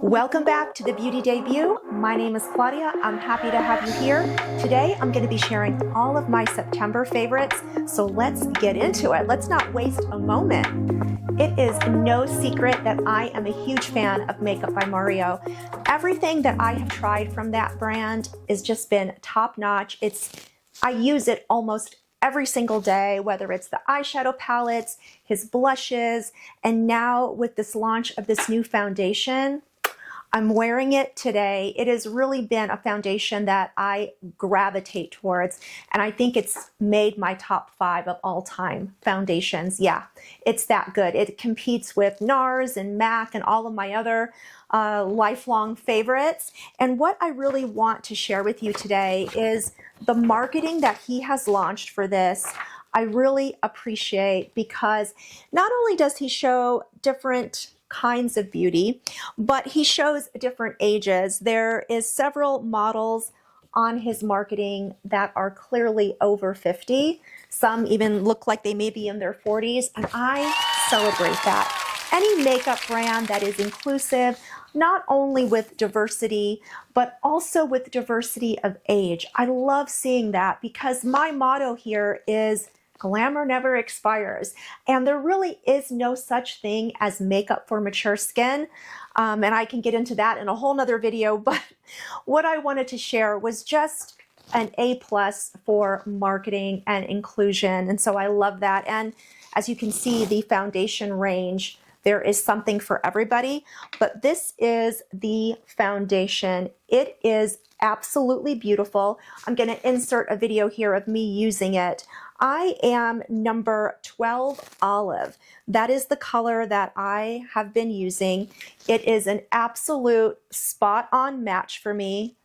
Welcome back to the Beauty Debut. My name is Claudia. I'm happy to have you here. Today, I'm going to be sharing all of my September favorites, so let's get into it. Let's not waste a moment. It is no secret that I am a huge fan of Makeup by Mario. Everything that I have tried from that brand has just been top-notch. I use it almost every single day, whether it's the eyeshadow palettes, his blushes, and now with this launch of this new foundation, I'm wearing it today. It has really been a foundation that I gravitate towards, and I think it's made my top 5 of all time foundations. Yeah, it's that good. It competes with NARS and MAC and all of my other lifelong favorites. And what I really want to share with you today is the marketing that he has launched for this. I really appreciate, because not only does he show different kinds of beauty, but he shows different ages. There is several models on his marketing that are clearly over 50. Some even look like they may be in their 40s, and I celebrate that. Any makeup brand that is inclusive, not only with diversity, but also with diversity of age. I love seeing that, because my motto here is glamour never expires, and there really is no such thing as makeup for mature skin, and I can get into that in a whole nother video, but what I wanted to share was just an A+ for marketing and inclusion, and so I love that. And as you can see, the foundation range, there is something for everybody, but this is the foundation. It is absolutely beautiful. I'm going to insert a video here of me using it. I am number 12 olive. That is the color that I have been using. It is an absolute spot-on match for me.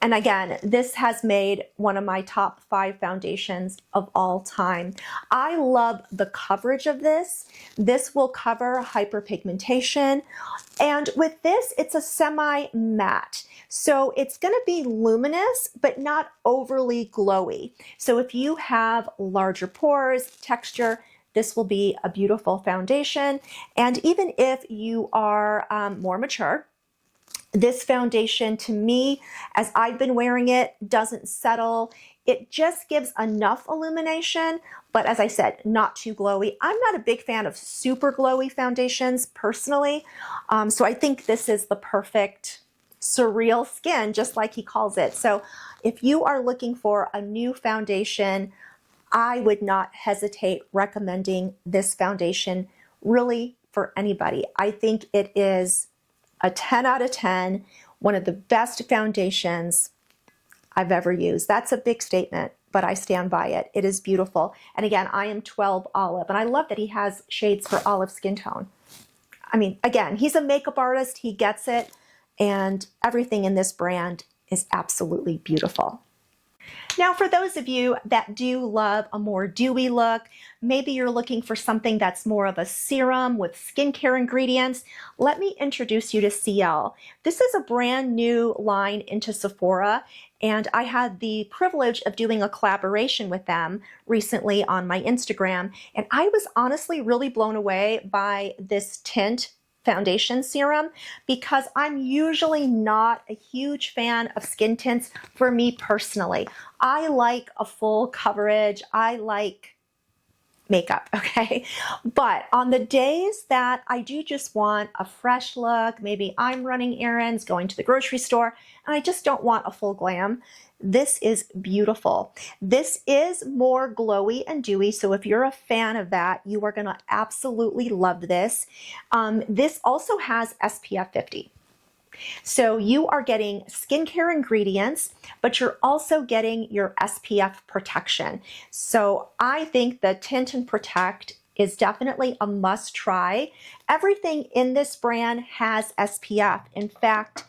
And again, this has made one of my top 5 foundations of all time. I love the coverage of this. This will cover hyperpigmentation. And with this, it's a semi-matte. So it's going to be luminous, but not overly glowy. So if you have larger pores, texture, this will be a beautiful foundation. And even if you are more mature, this foundation, to me, as I've been wearing it, doesn't settle. It just gives enough illumination, but as I said, not too glowy. I'm not a big fan of super glowy foundations personally, so I think this is the perfect surreal skin, just like he calls it. So if you are looking for a new foundation, I would not hesitate recommending this foundation really for anybody. I think it is a 10 out of 10, one of the best foundations I've ever used. That's a big statement, but I stand by it. It is beautiful. And again, I am 12 olive, and I love that he has shades for olive skin tone. I mean, again, he's a makeup artist, he gets it, and everything in this brand is absolutely beautiful. Now, for those of you that do love a more dewy look, maybe you're looking for something that's more of a serum with skincare ingredients, let me introduce you to CL. This is a brand new line into Sephora, and I had the privilege of doing a collaboration with them recently on my Instagram, and I was honestly really blown away by this tint foundation serum, because I'm usually not a huge fan of skin tints for me personally. I like a full coverage. I like makeup, okay? But on the days that I do just want a fresh look, maybe I'm running errands, going to the grocery store, and I just don't want a full glam, this is beautiful. This is more glowy and dewy, so if you're a fan of that, you are gonna absolutely love this. This also has SPF 50. So you are getting skincare ingredients, but you're also getting your SPF protection. So I think the Tint and Protect is definitely a must try. Everything in this brand has SPF. In fact,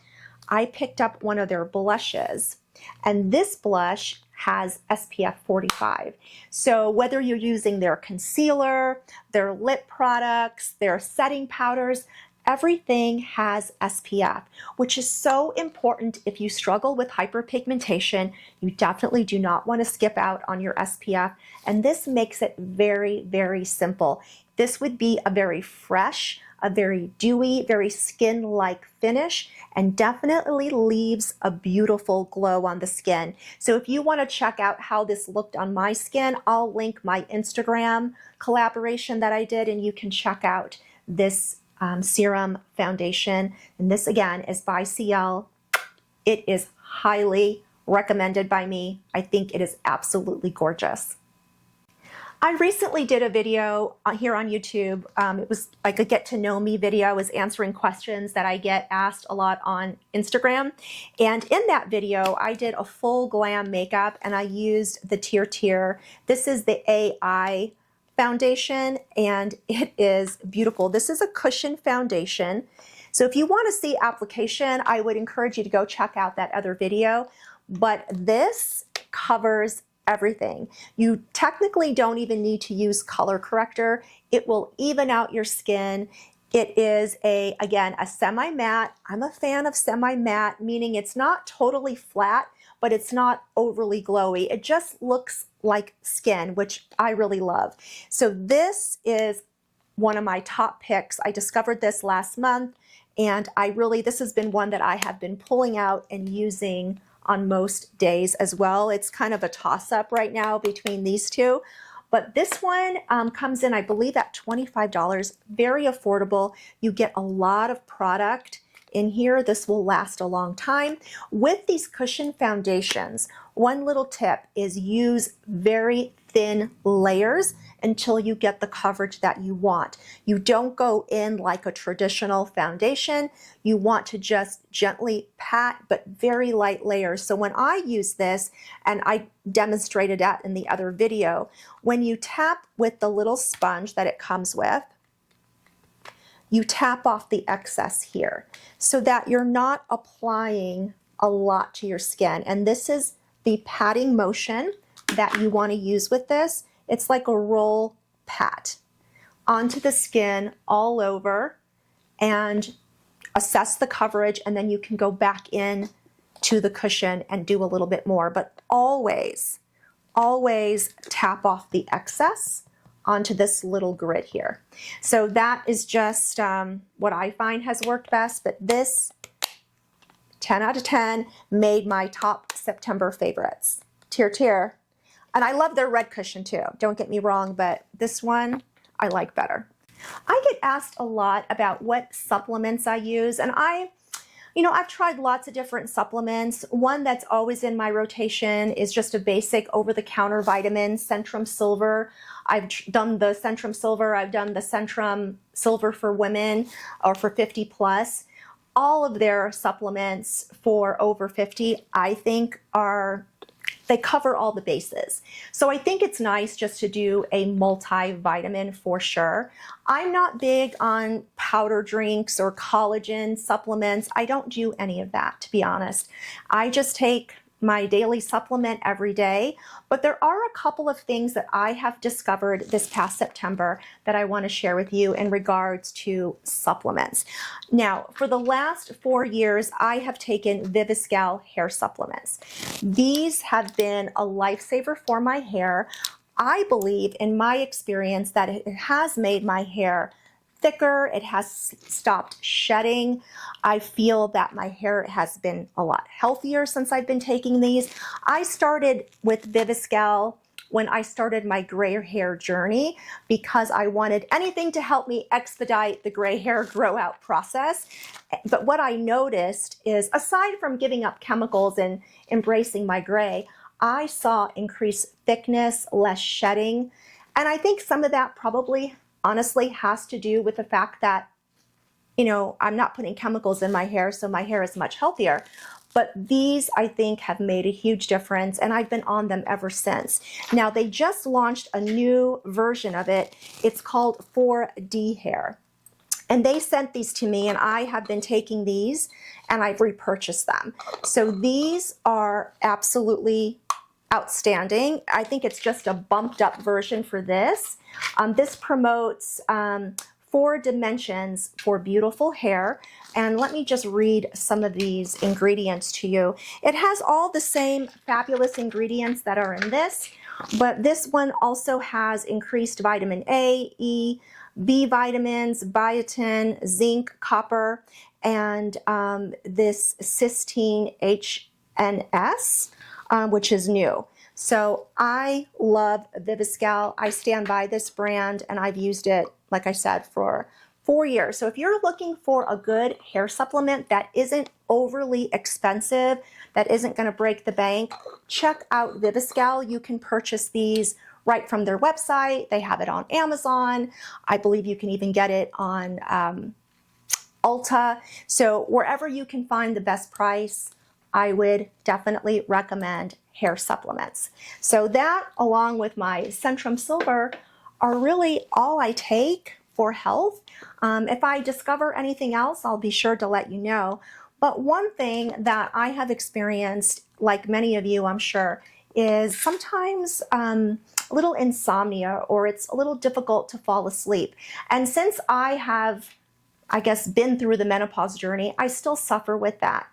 I picked up one of their blushes, and this blush has SPF 45. So whether you're using their concealer, their lip products, their setting powders, everything has SPF, which is so important if you struggle with hyperpigmentation. You definitely do not want to skip out on your SPF, and this makes it very, very simple. This would be a very fresh, a very dewy, very skin-like finish, and definitely leaves a beautiful glow on the skin. So if you want to check out how this looked on my skin, I'll link my Instagram collaboration that I did, and you can check out this serum foundation. And this again is by CL. It is highly recommended by me. I think it is absolutely gorgeous. I recently did a video here on YouTube. It was like a get to know me video. I was answering questions that I get asked a lot on Instagram. And in that video, I did a full glam makeup and I used the Tear. This is the AI foundation and it is beautiful. This is a cushion foundation. So if you want to see application, I would encourage you to go check out that other video. But this covers everything. You technically don't even need to use color corrector. It will even out your skin. It is again, a semi-matte. I'm a fan of semi-matte, meaning it's not totally flat, but it's not overly glowy. It just looks like skin, which I really love. So this is one of my top picks. I discovered this last month, and this has been one that I have been pulling out and using on most days as well. It's kind of a toss-up right now between these two. But this one comes in, I believe, at $25, very affordable. You get a lot of product in here. This will last a long time. With these cushion foundations, one little tip is use very thin layers until you get the coverage that you want. You don't go in like a traditional foundation. You want to just gently pat, but very light layers. So when I use this, and I demonstrated that in the other video, when you tap with the little sponge that it comes with, you tap off the excess here so that you're not applying a lot to your skin. And this is the patting motion that you want to use with this. It's like a roll pat onto the skin all over and assess the coverage, and then you can go back in to the cushion and do a little bit more. But always, always tap off the excess onto this little grid here. So that is just what I find has worked best, but this 10 out of 10 made my top September favorites. Tear. And I love their red cushion too, don't get me wrong, but this one I like better. I get asked a lot about what supplements I use, and I've tried lots of different supplements. One that's always in my rotation is just a basic over-the-counter vitamin, Centrum Silver. I've done the Centrum Silver, I've done the Centrum Silver for women or for 50 plus. All of their supplements for over 50, I think they cover all the bases. So I think it's nice just to do a multivitamin for sure. I'm not big on powder drinks or collagen supplements. I don't do any of that, to be honest. I just take my daily supplement every day, but there are a couple of things that I have discovered this past September that I want to share with you in regards to supplements. Now, for the last 4 years, I have taken Viviscal hair supplements. These have been a lifesaver for my hair. I believe, in my experience, that it has made my hair thicker, it has stopped shedding. I feel that my hair has been a lot healthier since I've been taking these. I started with Viviscal when I started my gray hair journey because I wanted anything to help me expedite the gray hair grow out process. But what I noticed is, aside from giving up chemicals and embracing my gray, I saw increased thickness, less shedding. And I think some of that probably honestly has to do with the fact that, I'm not putting chemicals in my hair, so my hair is much healthier. But these, I think, have made a huge difference, and I've been on them ever since. Now, they just launched a new version of it. It's called 4D Hair. And they sent these to me, and I have been taking these, and I've repurchased them. So these are absolutely outstanding. I think it's just a bumped up version for this. This promotes 4 dimensions for beautiful hair. And let me just read some of these ingredients to you. It has all the same fabulous ingredients that are in this, but this one also has increased vitamin A, E, B vitamins, biotin, zinc, copper, and this cysteine HNS, which is new. So I love Viviscal. I stand by this brand, and I've used it, like I said, for 4 years. So if you're looking for a good hair supplement that isn't overly expensive, that isn't going to break the bank, check out Viviscal. You can purchase these right from their website. They have it on Amazon. I believe you can even get it on Ulta. So wherever you can find the best price, I would definitely recommend hair supplements. So that, along with my Centrum Silver, are really all I take for health. If I discover anything else, I'll be sure to let you know. But one thing that I have experienced, like many of you, I'm sure, is sometimes a little insomnia, or it's a little difficult to fall asleep. And since I have, I guess, been through the menopause journey, I still suffer with that.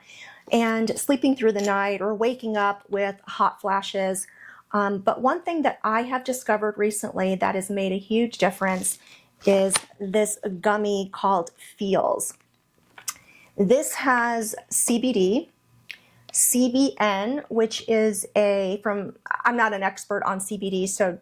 And sleeping through the night or waking up with hot flashes. But one thing that I have discovered recently that has made a huge difference is this gummy called Feels. This has CBD, CBN, which is I'm not an expert on CBD, so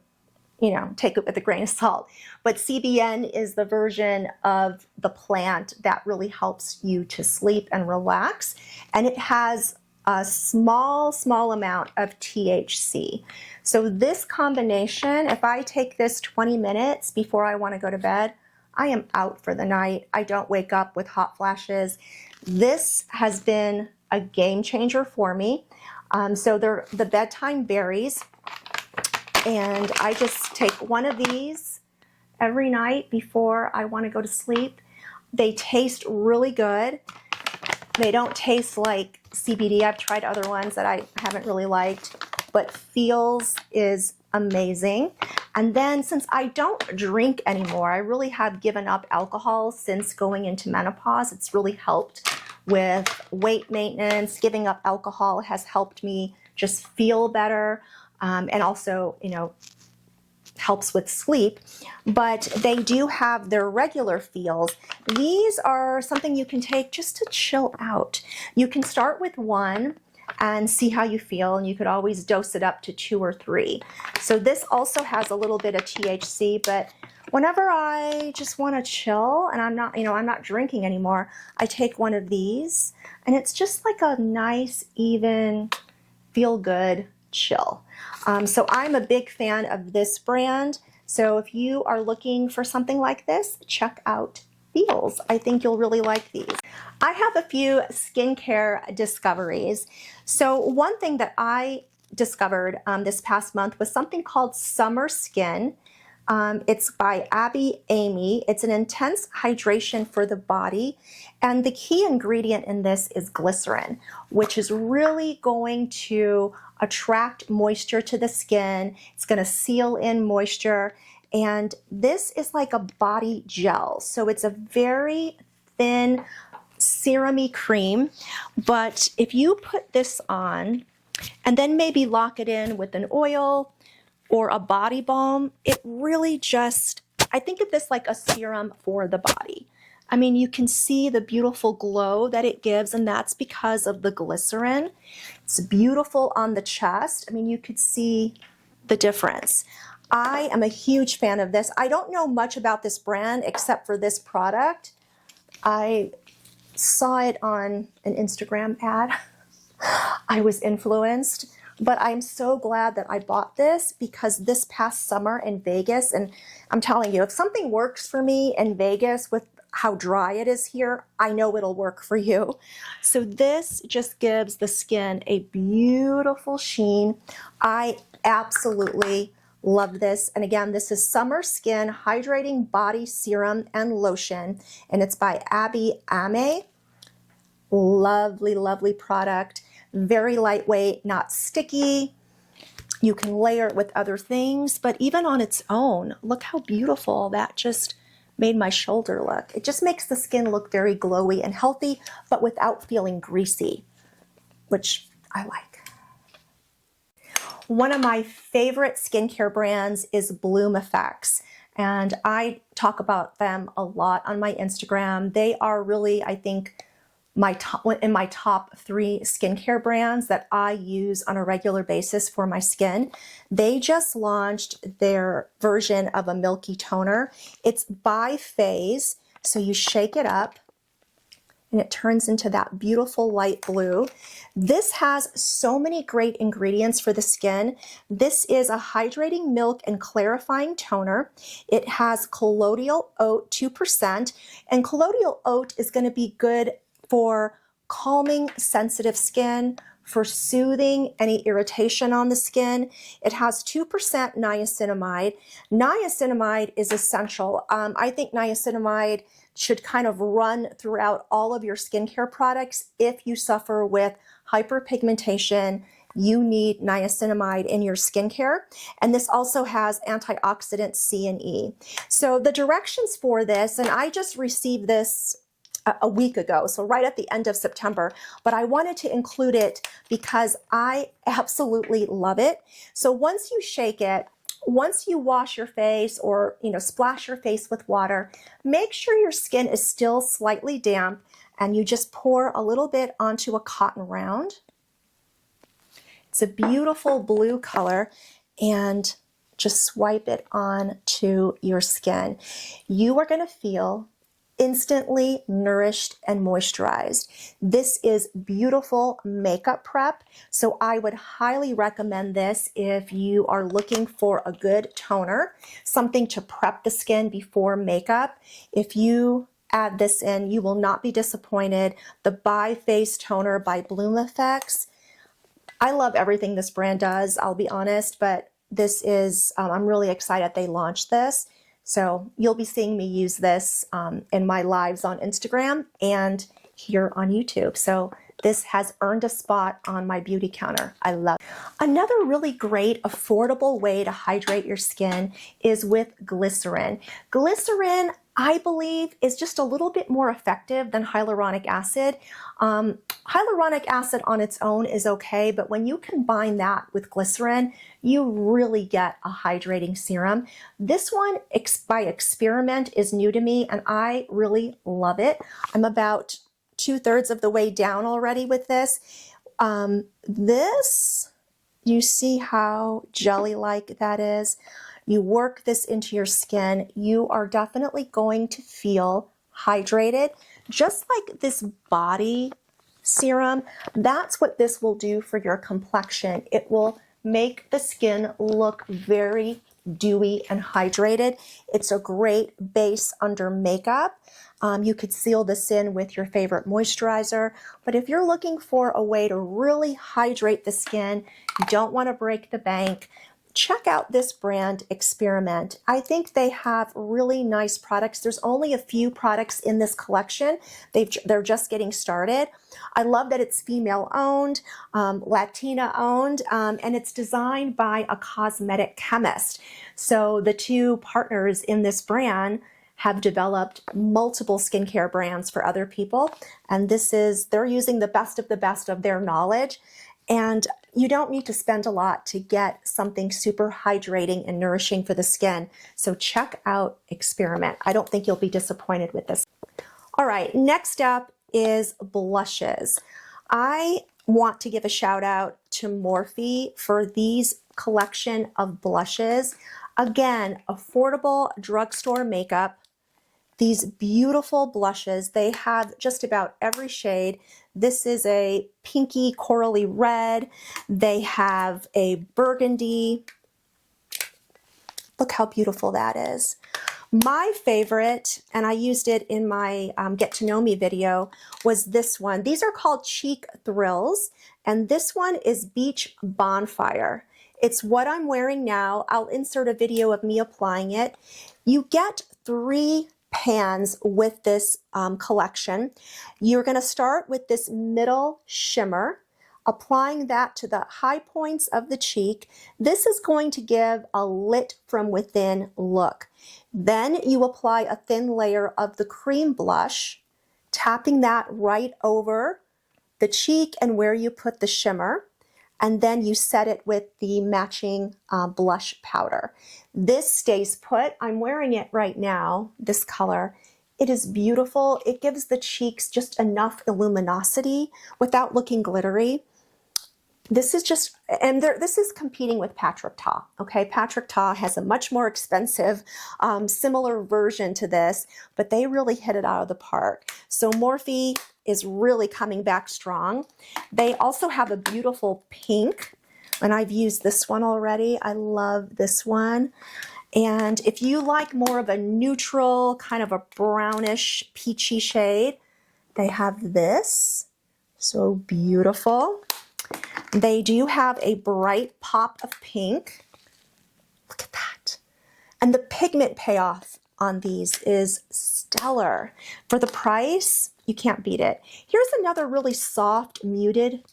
take it with a grain of salt. But CBN is the version of the plant that really helps you to sleep and relax. And it has a small amount of THC. So this combination, if I take this 20 minutes before I want to go to bed, I am out for the night. I don't wake up with hot flashes. This has been a game changer for me. So the bedtime varies. And I just take one of these every night before I want to go to sleep. They taste really good. They don't taste like CBD. I've tried other ones that I haven't really liked, but Feels is amazing. And then, since I don't drink anymore, I really have given up alcohol since going into menopause. It's really helped with weight maintenance. Giving up alcohol has helped me just feel better. And also, helps with sleep. But they do have their regular Feels. These are something you can take just to chill out. You can start with one and see how you feel, and you could always dose it up to 2 or 3. So this also has a little bit of THC, but whenever I just want to chill and I'm not drinking anymore, I take one of these, and it's just like a nice, even, feel-good chill. So I'm a big fan of this brand. So if you are looking for something like this, check out Feels. I think you'll really like these. I have a few skincare discoveries. So one thing that I discovered this past month was something called Summer Skin. It's by Abby Amy. It's an intense hydration for the body. And the key ingredient in this is glycerin, which is really going to attract moisture to the skin. It's going to seal in moisture. And this is like a body gel. So it's a very thin, serum-y cream. But if you put this on and then maybe lock it in with an oil or a body balm, it really just, I think of this like a serum for the body. I mean, you can see the beautiful glow that it gives, and that's because of the glycerin. It's beautiful on the chest. I mean, you could see the difference. I am a huge fan of this. I don't know much about this brand except for this product. I saw it on an Instagram ad. I was influenced. But I'm so glad that I bought this, because this past summer in Vegas, and I'm telling you, if something works for me in Vegas with how dry it is here, I know it'll work for you. So this just gives the skin a beautiful sheen. I absolutely love this. And again, this is Summer Skin Hydrating Body Serum and Lotion, and it's by Abby Amy. Lovely, lovely product. Very lightweight, not sticky. You can layer it with other things, but even on its own, look how beautiful that just made my shoulder look. It just makes the skin look very glowy and healthy, but without feeling greasy, which I like. One of my favorite skincare brands is Bloom Effects. and I talk about them a lot on my Instagram. They are really, I think, in my top 3 skincare brands that I use on a regular basis for my skin. They just launched their version of a milky toner. It's bi-phase, so you shake it up and it turns into that beautiful light blue. This has so many great ingredients for the skin. This is a hydrating milk and clarifying toner. It has colloidal oat 2%, and colloidal oat is going to be good for calming sensitive skin, for soothing any irritation on the skin. It has 2% niacinamide. Niacinamide is essential. I think niacinamide should kind of run throughout all of your skincare products. If you suffer with hyperpigmentation, you need niacinamide in your skincare. And this also has antioxidants C and E. So the directions for this, and I just received this a week ago, so right at the end of September, but I wanted to include it because I absolutely love it. So once you shake it, once you wash your face or, splash your face with water, make sure your skin is still slightly damp and you just pour a little bit onto a cotton round. It's a beautiful blue color, and just swipe it onto your skin. You are going to feel instantly nourished and moisturized. This is beautiful makeup prep, so I would highly recommend this if you are looking for a good toner, something to prep the skin before makeup. If you add this in, you will not be disappointed. The bi-phase toner by Bloom Effects. I love everything this brand does, I'll be honest, but this is, I'm really excited they launched this. So you'll be seeing me use this in my lives on Instagram and here on YouTube. So this has earned a spot on my beauty counter. I love it. Another really great, affordable way to hydrate your skin is with glycerin. Glycerin, I believe, is just a little bit more effective than hyaluronic acid. Hyaluronic acid on its own is okay, but when you combine that with glycerin, you really get a hydrating serum. This one, by experiment, is new to me, and I really love it. I'm about 2/3 of the way down already with this. You see how jelly-like that is? You work this into your skin, you are definitely going to feel hydrated. Just like this body serum, that's what this will do for your complexion. It will make the skin look very dewy and hydrated. It's a great base under makeup. You could seal this in with your favorite moisturizer, but if you're looking for a way to really hydrate the skin, you don't want to break the bank, check out this brand, Experiment. I think they have really nice products. There's only a few products in this collection. They're just getting started. I love that it's female owned, Latina owned, and it's designed by a cosmetic chemist. So the two partners in this brand have developed multiple skincare brands for other people. And they're using the best of their knowledge. And you don't need to spend a lot to get something super hydrating and nourishing for the skin. So check out Experiment. I don't think you'll be disappointed with this. All right, next up is blushes. I want to give a shout out to Morphe for these collection of blushes. Again, affordable drugstore makeup. These beautiful blushes, they have just about every shade. This is a pinky corally red. They have a burgundy. Look how beautiful that is. My favorite, and I used it in my Get to Know Me video, was this one. These are called Cheek Thrills, and this one is Beach Bonfire. It's what I'm wearing now. I'll insert a video of me applying it. You get 3 pans with this collection. You're going to start with this middle shimmer, applying that to the high points of the cheek. This is going to give a lit from within look. Then you apply a thin layer of the cream blush, tapping that right over the cheek and where you put the shimmer. and then you set it with the matching blush powder. This stays put. I'm wearing it right now, this color. It is beautiful. It gives the cheeks just enough luminosity without looking glittery. This is just, and this is competing with Patrick Ta, okay? Patrick Ta has a much more expensive, similar version to this, but they really hit it out of the park. So Morphe is really coming back strong. They also have a beautiful pink, and I've used this one already. I love this one. And if you like more of a neutral, kind of a brownish, peachy shade, they have this. So beautiful. They do have a bright pop of pink. Look at that. And the pigment payoff on these is stellar. For the price, you can't beat it. Here's another really soft, muted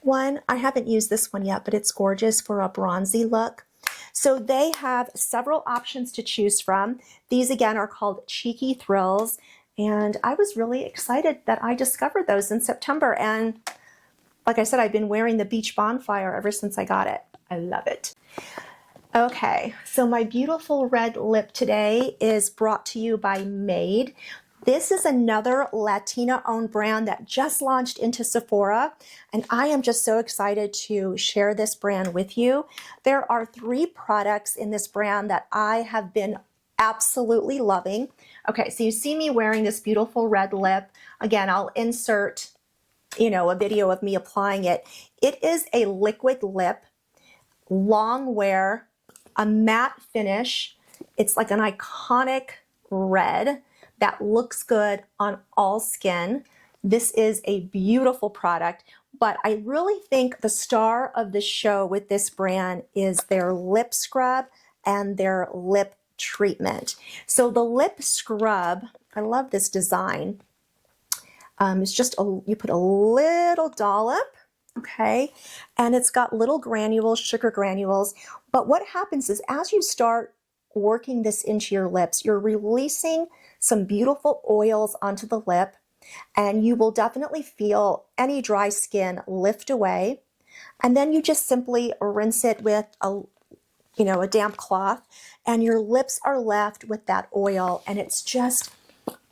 one. I haven't used this one yet, but it's gorgeous for a bronzy look. So they have several options to choose from. These again are called Cheeky Thrills. And I was really excited that I discovered those in September. And like I said, I've been wearing the Beach Bonfire ever since I got it. I love it. Okay, so my beautiful red lip today is brought to you by Made. This is another Latina-owned brand that just launched into Sephora, and I am just so excited to share this brand with you. There are 3 products in this brand that I have been absolutely loving. Okay, so you see me wearing this beautiful red lip. Again, I'll insert a video of me applying it. It is a liquid lip, long wear, a matte finish. It's like an iconic red that looks good on all skin. This is a beautiful product, but I really think the star of the show with this brand is their lip scrub and their lip treatment. So the lip scrub, I love this design. It's just, you put a little dollop, okay? And it's got little granules, sugar granules. But what happens is as you start working this into your lips, you're releasing some beautiful oils onto the lip, and you will definitely feel any dry skin lift away. And then you just simply rinse it with a damp cloth, and your lips are left with that oil, and it's just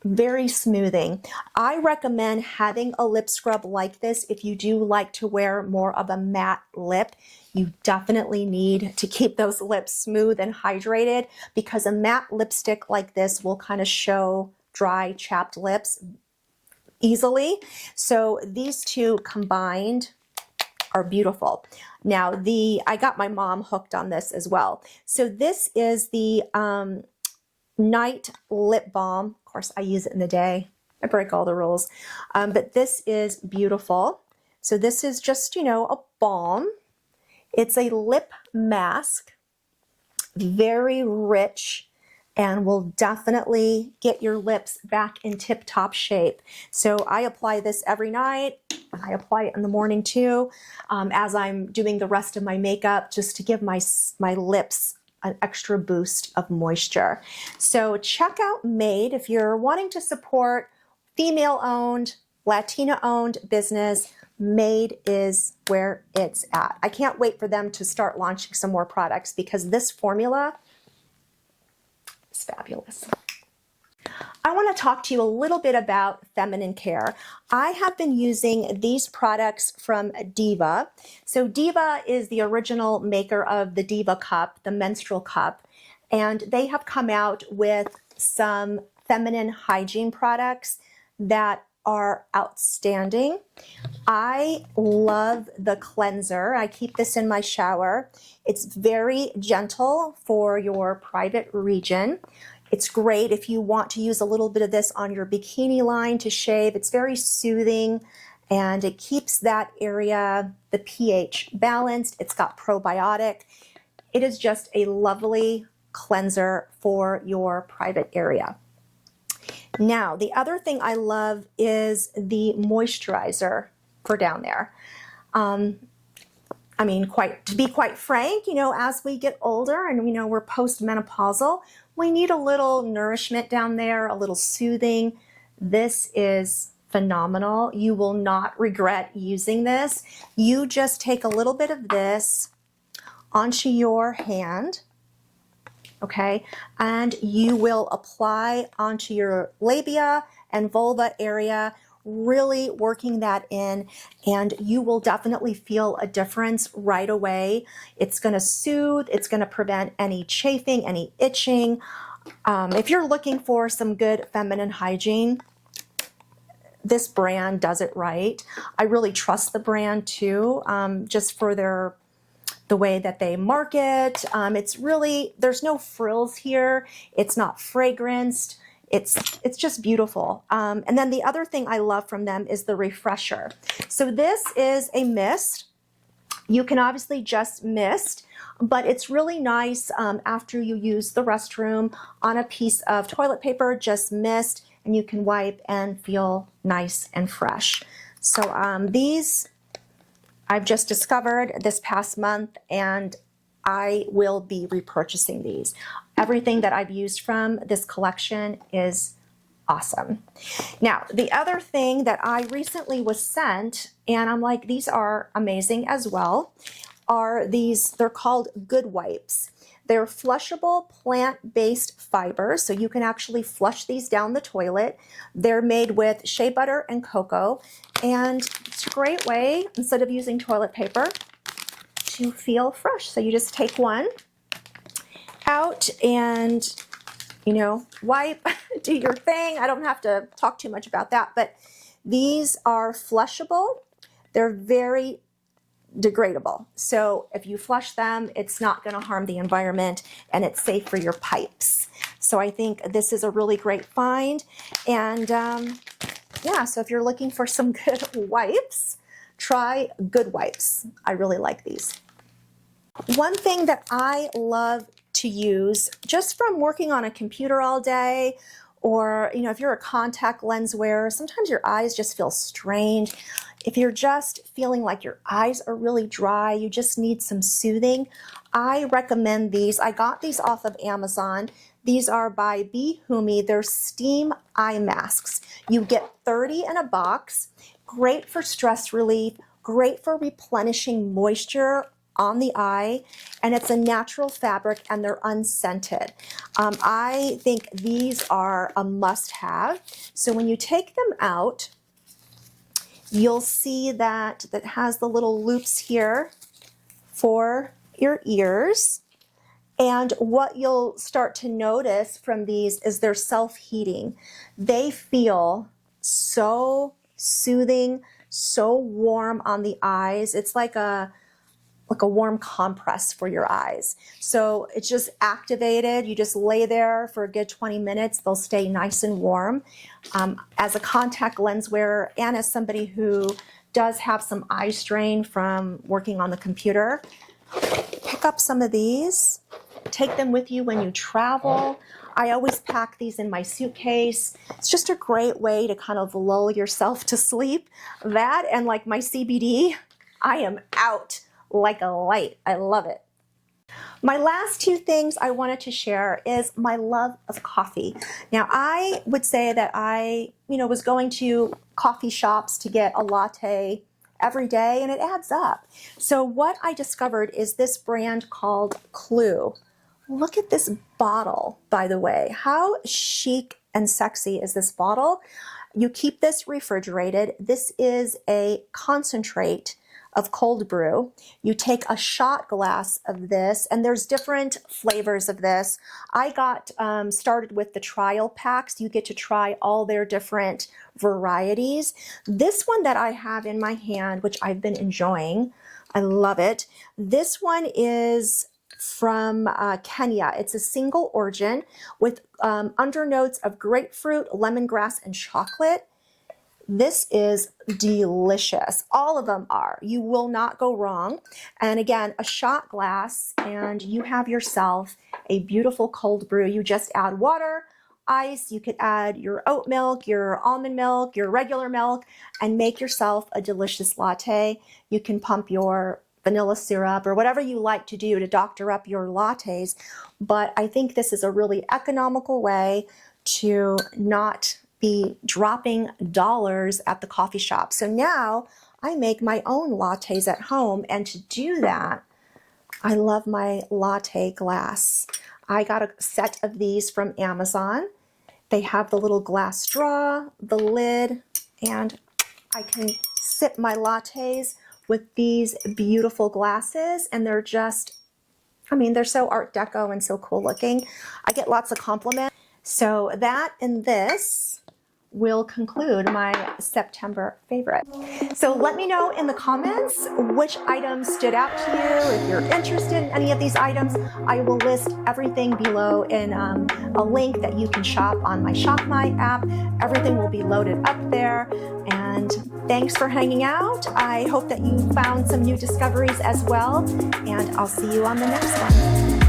very smoothing. I recommend having a lip scrub like this if you do like to wear more of a matte lip. You definitely need to keep those lips smooth and hydrated, because a matte lipstick like this will kind of show dry, chapped lips easily. So these two combined are beautiful. Now I got my mom hooked on this as well. So this is the Night Lip Balm. Of course, I use it in the day. I break all the rules. But this is beautiful. So this is just, a balm. It's a lip mask, very rich, and will definitely get your lips back in tip-top shape. So I apply this every night. I apply it in the morning too, as I'm doing the rest of my makeup, just to give my lips an extra boost of moisture. So check out Made if you're wanting to support female-owned, Latina-owned business. Made is where it's at. I can't wait for them to start launching some more products, because this formula is fabulous. I want to talk to you a little bit about feminine care. I have been using these products from Diva. So Diva is the original maker of the Diva cup, the menstrual cup, and they have come out with some feminine hygiene products that are outstanding. I love the cleanser. I keep this in my shower. It's very gentle for your private region. It's great if you want to use a little bit of this on your bikini line to shave. It's very soothing, and it keeps that area, the pH, balanced. It's got probiotic. It is just a lovely cleanser for your private area. Now, the other thing I love is the moisturizer for down there. To be quite frank, as we get older and we're postmenopausal, we need a little nourishment down there, a little soothing. This is phenomenal. You will not regret using this. You just take a little bit of this onto your hand, okay, and you will apply onto your labia and vulva area, really working that in, and you will definitely feel a difference right away. It's going to soothe, it's going to prevent any chafing, any itching. If you're looking for some good feminine hygiene, this brand does it right. I really trust the brand too, just for the way that they market. It's really, there's no frills here. It's not fragranced. It's just beautiful. And then the other thing I love from them is the refresher. So this is a mist. You can obviously just mist, but it's really nice after you use the restroom on a piece of toilet paper, just mist, and you can wipe and feel nice and fresh. So these I've just discovered this past month, and I will be repurchasing these. Everything that I've used from this collection is awesome. Now, the other thing that I recently was sent, and I'm like, these are amazing as well, are these, they're called Good Wipes. They're flushable plant-based fibers, so you can actually flush these down the toilet. They're made with shea butter and cocoa, and it's a great way, instead of using toilet paper, to feel fresh. So you just take one out and, you know, wipe, do your thing. I don't have to talk too much about that, but these are flushable. They're very degradable. So if you flush them, it's not going to harm the environment, and it's safe for your pipes. So I think this is a really great find. And yeah, so if you're looking for some good wipes, try Good Wipes. I really like these. One thing that I love to use, just from working on a computer all day, or, you know, if you're a contact lens wearer, sometimes your eyes just feel strange. If you're just feeling like your eyes are really dry, you just need some soothing, I recommend these. I got these off of Amazon. These are by Bihumi. They're steam eye masks. You get 30 in a box. Great for stress relief, great for replenishing moisture on the eye, and it's a natural fabric, and they're unscented. I think these are a must-have. So when you take them out, you'll see that has the little loops here for your ears. And what you'll start to notice from these is they're self-heating. They feel so soothing, so warm on the eyes. It's like a warm compress for your eyes. So it's just activated. You just lay there for a good 20 minutes. They'll stay nice and warm. As a contact lens wearer and as somebody who does have some eye strain from working on the computer, pick up some of these. Take them with you when you travel. I always pack these in my suitcase. It's just a great way to kind of lull yourself to sleep. That and like my CBD, I am out like a light. I love it. My last two things I wanted to share is my love of coffee. Now, I would say that I, was going to coffee shops to get a latte every day, and it adds up. So what I discovered is this brand called Clue. Look at this bottle, by the way. How chic and sexy is this bottle? You keep this refrigerated. This is a concentrate of cold brew. You take a shot glass of this, and there's different flavors of this. I got started with the trial packs. You get to try all their different varieties. This one that I have in my hand, which I've been enjoying, I love it. This one is from Kenya. It's a single origin with undernotes of grapefruit, lemongrass, and chocolate. This is delicious. All of them are. You will not go wrong. And again, a shot glass, and you have yourself a beautiful cold brew. You just add water, ice. You could add your oat milk, your almond milk, your regular milk, and make yourself a delicious latte. You can pump your vanilla syrup or whatever you like to do to doctor up your lattes. But I think this is a really economical way to not be dropping dollars at the coffee shop. So now I make my own lattes at home, and to do that, I love my latte glass. I got a set of these from Amazon. They have the little glass straw, the lid, and I can sip my lattes with these beautiful glasses, and they're just, I mean, they're so Art Deco and so cool looking. I get lots of compliments. So that and this will conclude my September favorite. So let me know in the comments which items stood out to you. If you're interested in any of these items, I will list everything below in a link that you can shop on my Shop My app. Everything will be loaded up there. And thanks for hanging out. I hope that you found some new discoveries as well. And I'll see you on the next one.